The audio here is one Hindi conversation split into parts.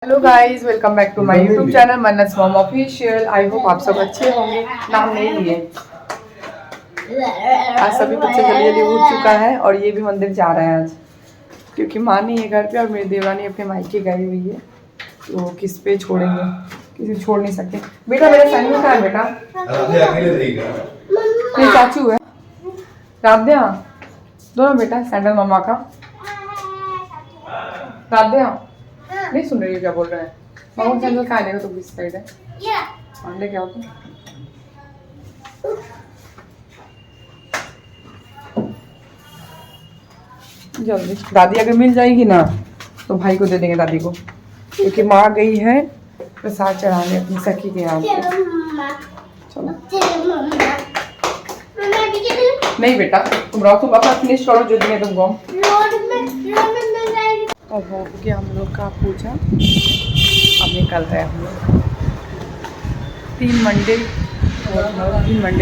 Hello guys, welcome back to my YouTube channel Mannat mom official. I hope आप सब अच्छे होंगे। नाम नहीं लिए, आज सभी बच्चे जल्दी जल्दी उठ चुका है और ये भी मंदिर जा रहा है आज, क्योंकि माँ नहीं है घर पे और मेरी देवरानी अपने मायके गई हुई है, तो किस पे छोड़ेंगे, किसी को छोड़ नहीं सकते। बेटा मेरा सैंडल कहाँ है बेटा? मेरी चाचू है राध्या, दोनों बेटा सैंडल मम्मा का। राध्या नहीं सुन रही है क्या बोल रहे हैं? मामा सैंडल कहाँ है? तो बीच साइड है, अंडे क्या होता है? जल्दी दादी अगर मिल जाएगी ना तो भाई को दे देंगे दादी को, क्योंकि माँ गई है प्रसाद चढ़ाने अपनी सखी के यहाँ पे। चलो नहीं बेटा, तुम रहो, तुम अपना फिनिश करो जो दिए तुमको। अब हो गया हम लोग का पूजा, अब निकल रहे हैं हम लोग। 3 मंडे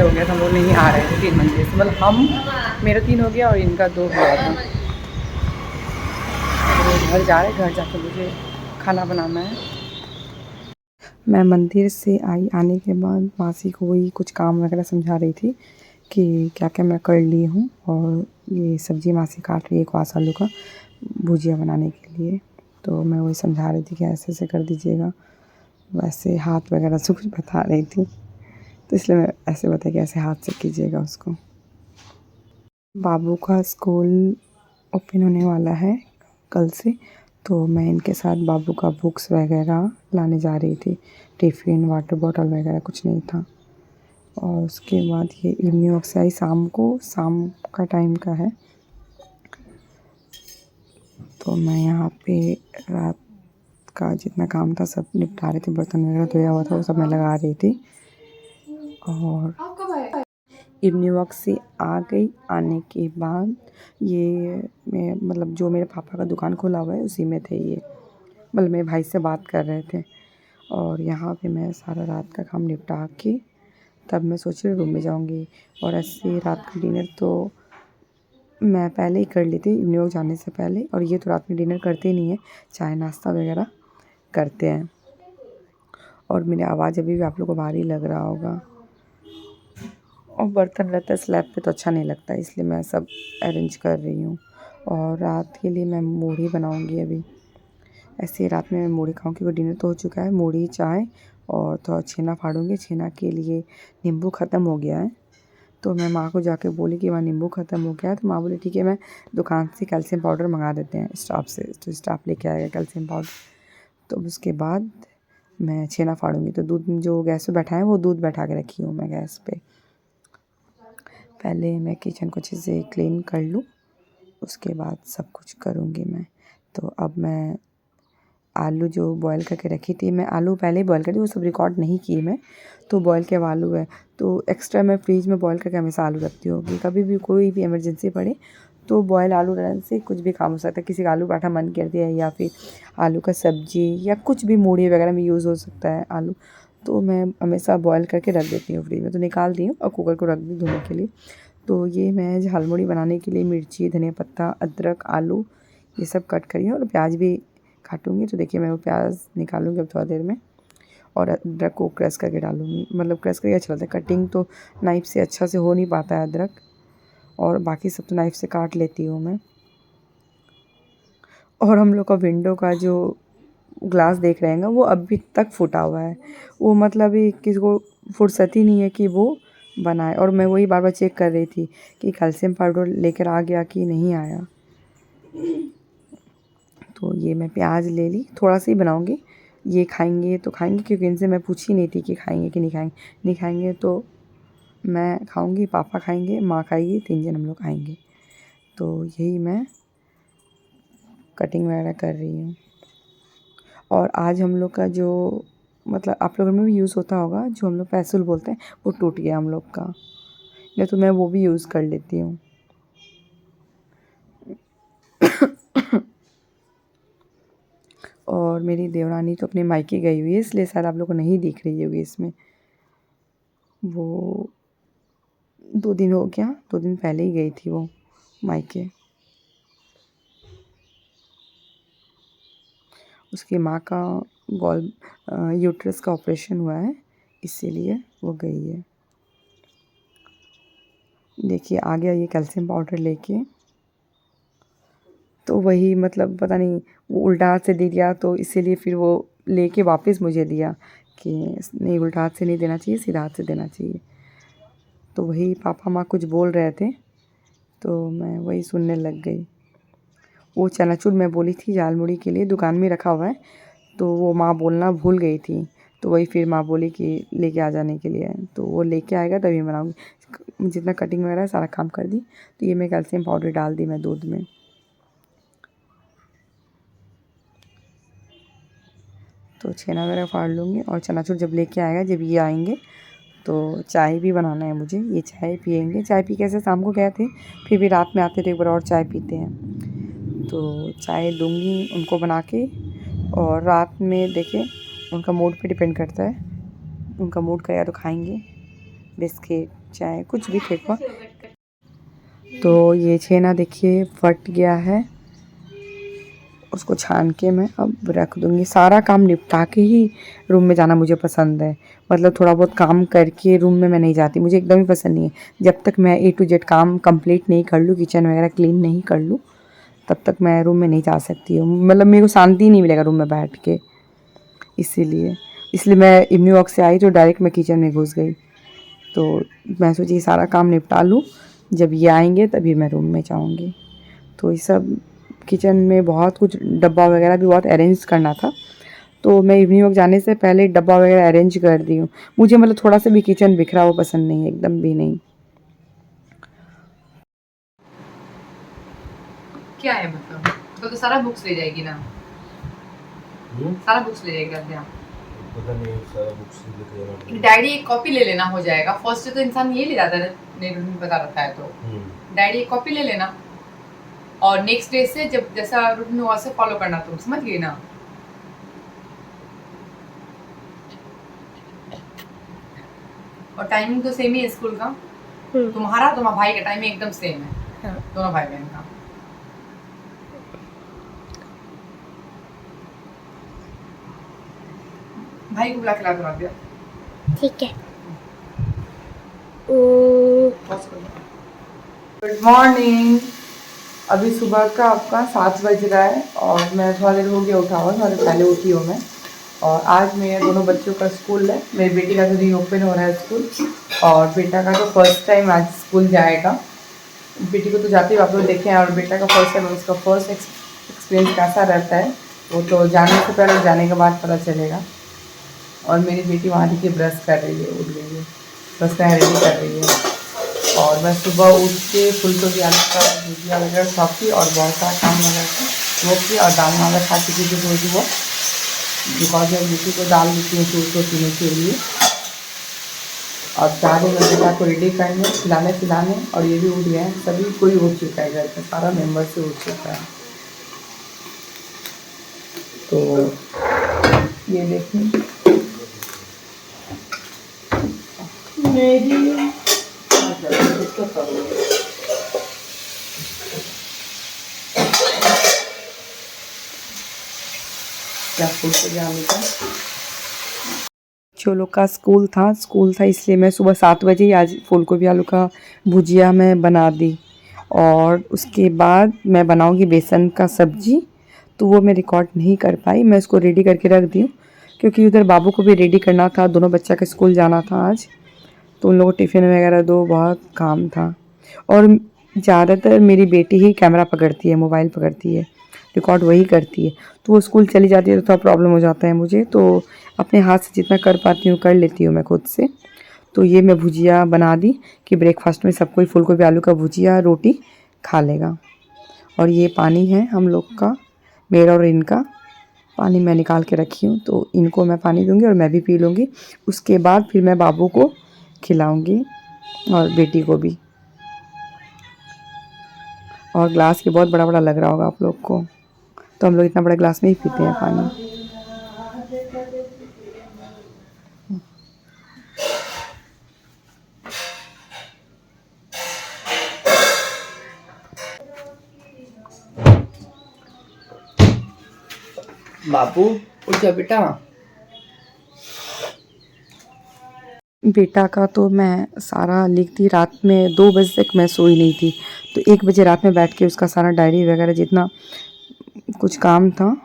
हो गया था हम लोग नहीं आ रहे थे। 3 मंडे से मतलब हम, मेरा 3 हो गया और इनका 2 हुआ था। घर जा रहे, घर जाकर मुझे खाना बनाना है। मैं मंदिर से आने के बाद मासी को वही कुछ काम वगैरह समझा रही थी कि क्या क्या मैं कर ली हूँ, और ये सब्ज़ी मासी काट रही है क्वास आलू का भुजिया बनाने के लिए। तो मैं वही समझा रही थी कि ऐसे ऐसे कर दीजिएगा, वैसे हाथ वगैरह से कुछ बता रही थी, तो इसलिए मैं ऐसे बताया कि ऐसे हाथ से कीजिएगा उसको। बाबू का स्कूल ओपन होने वाला है कल से, तो मैं इनके साथ बाबू का बुक्स वगैरह लाने जा रही थी। टिफ़िन वाटर बॉटल वगैरह कुछ नहीं था। और उसके बाद ये इवनिंग वॉक से आई, शाम का टाइम का है। तो मैं यहाँ पे रात का जितना काम था सब निपटा रही थी, बर्तन वगैरह धोया हुआ था वो सब मैं लगा रही थी। और इवनिंग वॉक से आ गई, आने के बाद ये मैं मतलब जो मेरे पापा का दुकान खोला हुआ है उसी में थे ये, मतलब मेरे भाई से बात कर रहे थे। और यहाँ पे मैं सारा रात का काम निपटा के तब मैं सोच रही रूम में जाऊँगी। और ऐसे रात का डिनर तो मैं पहले ही कर ली थी इवनिंग वॉक जाने से पहले, और ये तो रात में डिनर करते ही नहीं है, चाय नाश्ता वगैरह करते हैं। और मेरी आवाज़ अभी भी आप लोगों को भारी लग रहा होगा, और बर्तन रहता है स्लैब पे तो अच्छा नहीं लगता, इसलिए मैं सब अरेंज कर रही हूँ। और रात के लिए मैं मूढ़ी बनाऊँगी अभी। ऐसे रात में मैं मूढ़ी खाऊँगी क्योंकि डिनर तो हो चुका है। मूढ़ी चाय और थोड़ा छेना फाड़ूँगी। छेना के लिए नींबू ख़त्म हो गया है, तो मैं माँ को जाके बोली कि माँ नींबू ख़त्म हो गया है, तो माँ बोली ठीक है मैं दुकान से कैल्शियम पाउडर मंगा देते हैं स्टाफ से, तो स्टाफ लेके आएगा कैल्शियम पाउडर। तो उसके बाद मैं छेना फाड़ूँगी। तो दूध जो गैस पे बैठा है वो दूध बैठा के रखी हूँ मैं गैस पे। पहले मैं किचन को अच्छे से क्लीन कर लूँ, उसके बाद सब कुछ करूँगी मैं। तो अब मैं आलू जो बॉयल करके रखी थी, मैं आलू पहले ही बॉयल कर दी, वो सब रिकॉर्ड नहीं की मैं, तो बॉयल के अब आलू है तो एक्स्ट्रा मैं फ्रीज में बॉयल करके हमेशा आलू रखती हूँ कि कभी भी कोई भी इमरजेंसी पड़े तो बॉयल आलू रहने से कुछ भी काम हो सकता है। किसी का आलू पराठा मन कर दिया या फिर आलू का सब्जी या कुछ भी मूढ़ी वगैरह में यूज़ हो सकता है आलू, तो मैं हमेशा बॉयल करके रख देती हूँ फ्रीज में। तो निकाल दी हूँ और कुकर को रख दी धोने के लिए। तो ये मैं झालमुड़ी बनाने के लिए मिर्ची, धनिया पत्ता, अदरक, आलू ये सब कट करी है, और प्याज भी काटूँगी। तो देखिए मैं वो प्याज निकालूँगी अब थोड़ा देर में, और अदरक को क्रश करके डालूँगी। मतलब क्रश करके अच्छा लगता है, कटिंग तो नाइफ़ से अच्छा से हो नहीं पाता है अदरक, और बाकी सब तो नाइफ़ से काट लेती हूँ मैं। और हम लोग का विंडो का जो ग्लास देख रहे हैं वो अभी तक फूटा हुआ है, वो मतलब ही किसी को फुर्सत ही नहीं है कि वो बनाए। और मैं वही बार बार चेक कर रही थी कि कैल्शियम पाउडर लेकर आ गया कि नहीं आया। तो ये मैं प्याज ले ली, थोड़ा सा ही बनाऊँगी। ये खाएंगे तो खाएंगे, क्योंकि इनसे मैं पूछी नहीं थी कि खाएंगे कि नहीं खाएंगे। नहीं खाएंगे तो मैं खाऊंगी, पापा खाएंगे, माँ खाएगी, 3 जन हम लोग खाएंगे। तो यही मैं कटिंग वगैरह कर रही हूँ। और आज हम लोग का जो मतलब आप लोगों में भी यूज़ होता होगा, जो हम लोग पैसुल बोलते हैं, वो टूट गया हम लोग का, नहीं तो मैं वो भी यूज़ कर लेती हूँ। और मेरी देवरानी तो अपने मायके गई हुई है, इसलिए शायद आप लोग को नहीं दिख रही होगी इसमें। वो 2 दिन हो गया, 2 दिन पहले ही गई थी वो मायके। उसकी माँ का गॉल यूट्रस का ऑपरेशन हुआ है, इसीलिए वो गई है। देखिए आ गया ये कैल्शियम पाउडर लेके। तो वही मतलब पता नहीं वो उल्टा हाथ से दे दिया, तो इसीलिए फिर वो लेके वापस मुझे दिया कि नहीं, उल्टा हाथ से नहीं देना चाहिए, सीधा हाथ से देना चाहिए। तो वही पापा माँ कुछ बोल रहे थे, तो मैं वही सुनने लग गई। वो चनाचूर मैं बोली थी झालमुड़ी के लिए दुकान में रखा हुआ है, तो वो माँ बोलना भूल गई थी। तो वही फिर माँ बोली कि लेके आ जाने के लिए, तो वो लेके आएगा तभी बनाऊँगी। जितना कटिंग वगैरह सारा काम कर दी। तो ये मैं कैल्शियम पाउडर डाल दी मैं दूध में। तो छेना वगैरह फाड़ लूँगी, और चनाचूर जब लेके आएगा, जब ये आएंगे तो चाय भी बनाना है मुझे। ये चाय पियेंगे, चाय पी के ऐसे शाम को गए थे, फिर भी रात में आते थे एक बार और चाय पीते हैं। तो चाय दूँगी उनको बना के, और रात में देखें उनका मूड पे डिपेंड करता है। उनका मूड करेगा तो खाएंगे बिस्किट, चाय, कुछ भी ठीक हुआ। तो ये छेना देखिए फट गया है, उसको छान के मैं अब रख दूँगी। सारा काम निपटा के ही रूम में जाना मुझे पसंद है। मतलब थोड़ा बहुत काम करके रूम में मैं नहीं जाती, मुझे एकदम ही पसंद नहीं है। जब तक मैं A to Z काम कंप्लीट नहीं कर लूँ, किचन वगैरह क्लीन नहीं कर लूँ, तब तक मैं रूम में नहीं जा सकती हूँ। मतलब मेरे को शांति नहीं मिलेगा रूम में बैठ के। इसलिए मैं इवनिंग वॉक से आई तो डायरेक्ट मैं किचन में घुस गई। तो मैं सोची सारा काम निपटा लूँ, जब ये आएंगे तभी मैं रूम में जाऊँगी। तो ये सब किचन में बहुत कुछ डब्बा वगैरह भी बहुत अरेंज करना था, तो मैं इवनिंग वॉक जाने से पहले डब्बा वगैरह अरेंज कर दी हूँ। मुझे मतलब थोड़ा सा भी किचन बिखरा हुआ पसंद नहीं है, एकदम भी नहीं। क्या है मतलब तो सारा बुक्स ले जाएगी ना? सारा बुक्स ले जाएगी क्या? पता नहीं, सारा बुक्स लेके जाना। डायरी एक कॉपी ले लेना, हो जाएगा। फर्स्ट से तो इंसान ये ले जाता है, नहीं रूटीन बता रखा है तो डायरी एक कॉपी ले लेना, और नेक्स्ट डे से जब जैसा रूटीन हुआ से फॉलो करना। तुम समझ गई ना? और टाइमिंग तो सेम ही है स्कूल का। तुम्हारा तुम्हारा भाई का टाइमिंग एकदम सेम है, दोनों भाई बहन का। भाई को बुला के ला दो दिया। ठीक है। Good morning. अभी सुबह का आपका 7 बज रहा है, और मैं थोड़ा देर हो गया उठा हुआ, थोड़ा देर पहले उठी हूँ मैं। और आज मेरे दोनों बच्चों का स्कूल है। मेरी बेटी का तो रीओपन हो रहा है स्कूल, और बेटा का तो फर्स्ट टाइम आज स्कूल जाएगा। बेटी को तो जाते ही आप लोग देखें, और बेटा का फर्स्ट टाइम, उसका फर्स्ट एक्सपीरियंस कैसा रहता है वो तो जाने से पहले, जाने के बाद पता चलेगा। और मेरी बेटी वहाँ देखिए ब्रश कर रही है, उठ गई है, बस मैं रेडी कर रही है। और मैं सुबह उठ के फूलगोभी आलू का भुजिया वगैरह सब की, और बहुत सारा काम वगैरह था वो की, और दाल वगैरह खा चुकी थी रोज़ वो, बिकॉज मैं बेटी को डाल देती हूँ दूध को पीने के लिए। और 4 बेटा को रेडी करने, खिलाने, और ये भी उठ गए हैं, सभी कोई उठ चुका है, घर का सारा मेम्बर से उठ चुका है। तो ये देखिए मेरी क्या फूलगोभी आलू का जो लोग का स्कूल था इसलिए मैं सुबह 7 बजे ही आज फूलगोभी आलू का भुजिया मैं बना दी। और उसके बाद मैं बनाऊंगी बेसन का सब्जी, तो वो मैं रिकॉर्ड नहीं कर पाई। मैं इसको रेडी करके रख दी हूँ, क्योंकि उधर बाबू को भी रेडी करना था, दोनों बच्चा का स्कूल जाना था आज, तो उन लोगों को टिफ़िन वगैरह दो, बहुत काम था। और ज़्यादातर मेरी बेटी ही कैमरा पकड़ती है, मोबाइल पकड़ती है, रिकॉर्ड वही करती है। तो वो स्कूल चली जाती है तो थोड़ा प्रॉब्लम हो जाता है मुझे, तो अपने हाथ से जितना कर पाती हूँ कर लेती हूँ मैं खुद से। तो ये मैं भुजिया बना दी कि ब्रेकफास्ट में सब कोई फूलगोभी आलू का भुजिया रोटी खा लेगा। और ये पानी है हम लोग का, मेरा और इनका पानी मैं निकाल के रखी हूँ, तो इनको मैं पानी दूँगी और मैं भी पी लूँगी। उसके बाद फिर मैं बाबू को खिलाऊँगी और बेटी को भी। और ग्लास ये बहुत बड़ा बड़ा लग रहा होगा आप लोग को, तो हम लोग इतना बड़ा ग्लास में ही पीते हैं पानी। बाबू उठ जा बेटा। बेटा का तो मैं सारा लिखती, रात में 2 बजे तक मैं सोई नहीं थी, तो 1 बजे रात में बैठ के उसका सारा डायरी वगैरह जितना कुछ काम था,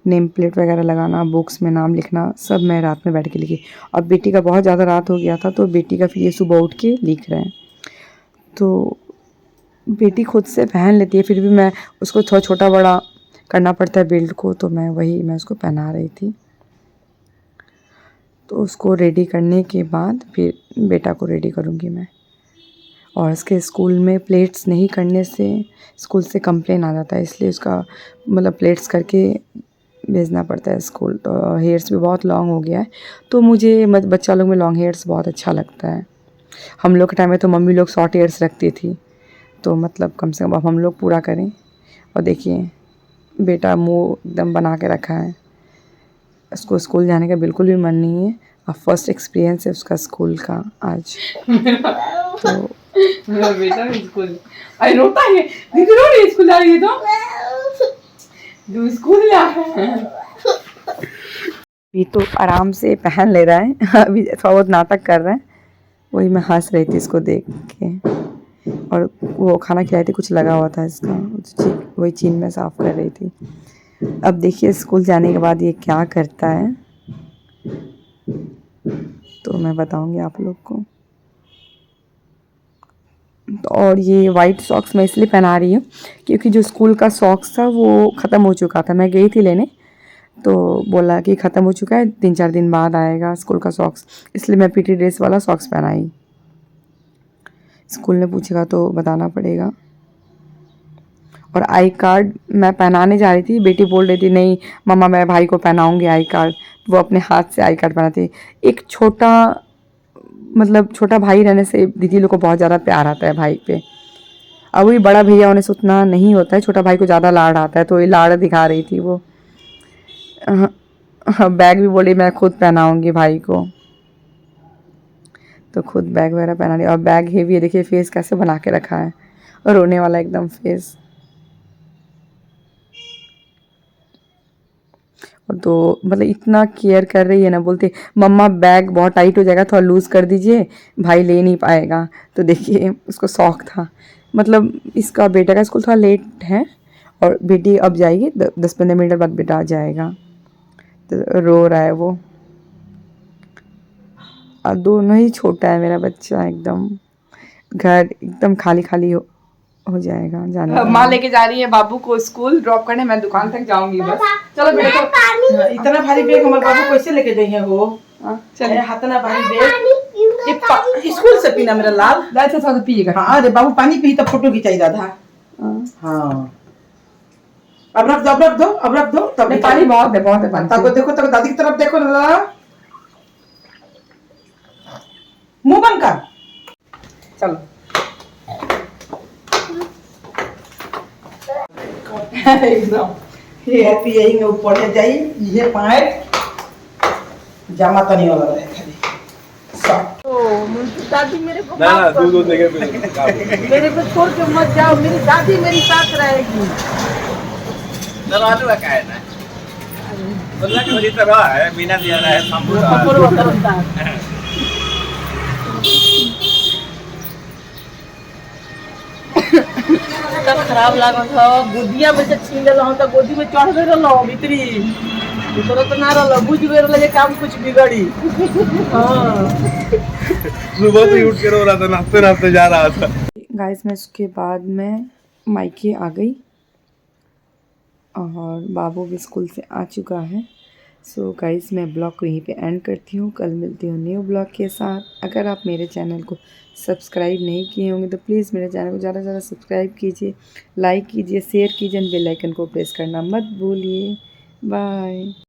नेम प्लेट वगैरह लगाना, बुक्स में नाम लिखना, सब मैं रात में बैठ के लिखी। अब बेटी का बहुत ज़्यादा रात हो गया था, तो बेटी का फिर ये सुबह उठ के लिख रहे हैं। तो बेटी खुद से पहन लेती है, फिर भी मैं उसको थोड़ा छोटा बड़ा करना पड़ता है बेल्ट को, तो मैं उसको पहना रही थी। तो उसको रेडी करने के बाद फिर बेटा को रेडी करूँगी मैं। और इसके स्कूल में प्लेट्स नहीं करने से स्कूल से कंप्लेन आ जाता है, इसलिए उसका मतलब प्लेट्स करके भेजना पड़ता है स्कूल। तो हेयर्स भी बहुत लॉन्ग हो गया है, तो मुझे बच्चा लोग में लॉन्ग हेयर्स बहुत अच्छा लगता है। हम लोग के टाइम में तो मम्मी लोग शॉर्ट हेयर्स रखती थी, तो मतलब कम से कम अब हम लोग पूरा करें। और देखिए बेटा मुँह एकदम बना के रखा है, उसको स्कूल जाने का बिल्कुल भी मन नहीं है। अब फर्स्ट एक्सपीरियंस है उसका स्कूल का आज। तो मेरा बेटा भी स्कूल अरे रोता है दीदी, रो रही है स्कूल जा रही है तो स्कूल जा अभी तो आराम से पहन ले रहा है, अभी थोड़ा बहुत नाटक कर रहा है, वही मैं हंस रही थी इसको देख के। और वो खाना खिलाई थी, कुछ लगा हुआ था इसका, वही चीन में साफ़ कर रही थी। अब देखिए स्कूल जाने के बाद ये क्या करता है, तो मैं बताऊंगी आप लोग को। और ये वाइट सॉक्स मैं इसलिए पहना रही हूँ क्योंकि जो स्कूल का सॉक्स था वो ख़त्म हो चुका था। मैं गई थी लेने, तो बोला कि ख़त्म हो चुका है, 3-4 दिन बाद आएगा स्कूल का सॉक्स, इसलिए मैं पीटी ड्रेस वाला सॉक्स पहनाई। स्कूल में पूछेगा तो बताना पड़ेगा। और आई कार्ड मैं पहनाने जा रही थी, बेटी बोल रही थी नहीं मम्मा मैं भाई को पहनाऊंगी आई कार्ड, वो अपने हाथ से आई कार्ड पहनाती। एक छोटा भाई रहने से दीदी लोग को बहुत ज़्यादा प्यार आता है भाई पे। अब वही बड़ा भैया होने से उतना नहीं होता है, छोटा भाई को ज़्यादा लाड़ आता है, तो ये लाड़ दिखा रही थी वो। बैग भी बोली मैं खुद पहनाऊंगी भाई को, तो खुद बैग वगैरह पहना रही। और बैग हेवी है, देखिए फेस कैसे बना के रखा है, और रोने वाला एकदम फेस। और तो मतलब इतना केयर कर रही है ना, बोलते मम्मा बैग बहुत टाइट हो जाएगा, थोड़ा लूज़ कर दीजिए, भाई ले नहीं पाएगा। तो देखिए उसको शौक था। मतलब इसका बेटा का स्कूल थोड़ा लेट है, और बेटी अब जाएगी 10-15 मिनट बाद बेटा आ जाएगा। तो रो रहा है वो। और दोनों ही छोटा है मेरा बच्चा, एकदम घर एकदम खाली खाली हो जाएगा जाने के माँ बाद। लेके जा रही है बाबू को स्कूल ड्रॉप करने, मैं दुकान तक जाऊंगी बस। चलो बेटा तो इतना भारी बैग हमारे बाबू कैसे लेके जाइए वो? चलिए हाथना भारी बैग ये स्कूल से पीना मेरा लाल। दादा थोड़ा पिएगा। हाँ अरे बाबू पानी पी तो फोटो खिंचाई दादा। हाँ अब रख दो अब रख दो अब रख दो, तब नहीं, पानी बहुत है पानी। तब देखो तब दादी की तरफ देखो ना, मुंह बंद कर। चलो एकदम ये पिएंगे ऊपर है जाइए, ये पैंट जामा तो नहीं वाला रहे खाली शॉर्ट। दादी मेरे को ना ना तू देखे फिर मेरे को छोड़ के मत जाओ, मेरी दादी मेरी साथ रहेगी। दरवाजा का है ना बोलना कि मेरी तरह है, बिना दिया रहा है तब खराब लागत हो, गोदिया में से छीन लेलो तो गोदी में चढ़ गए रहो भीतरी, तुरंत ना रहो बुझ गए रहो ये काम कुछ बिगड़ी। हाँ सुबह से उठ के रो रहा था, नाचते नाचते जा रहा था। गाइस मैं उसके बाद मैं मायके आ गई, और बाबू भी स्कूल से आ चुका है। सो गाइस मैं ब्लॉग को यहीं पे एंड करती हूँ, कल मिलती हूँ न्यू ब्लॉग के साथ। अगर आप मेरे चैनल को सब्सक्राइब नहीं किए होंगे तो प्लीज़ मेरे चैनल को ज़्यादा से ज़्यादा सब्सक्राइब कीजिए, लाइक कीजिए, शेयर कीजिए, बेल आइकन को प्रेस करना मत भूलिए। बाय।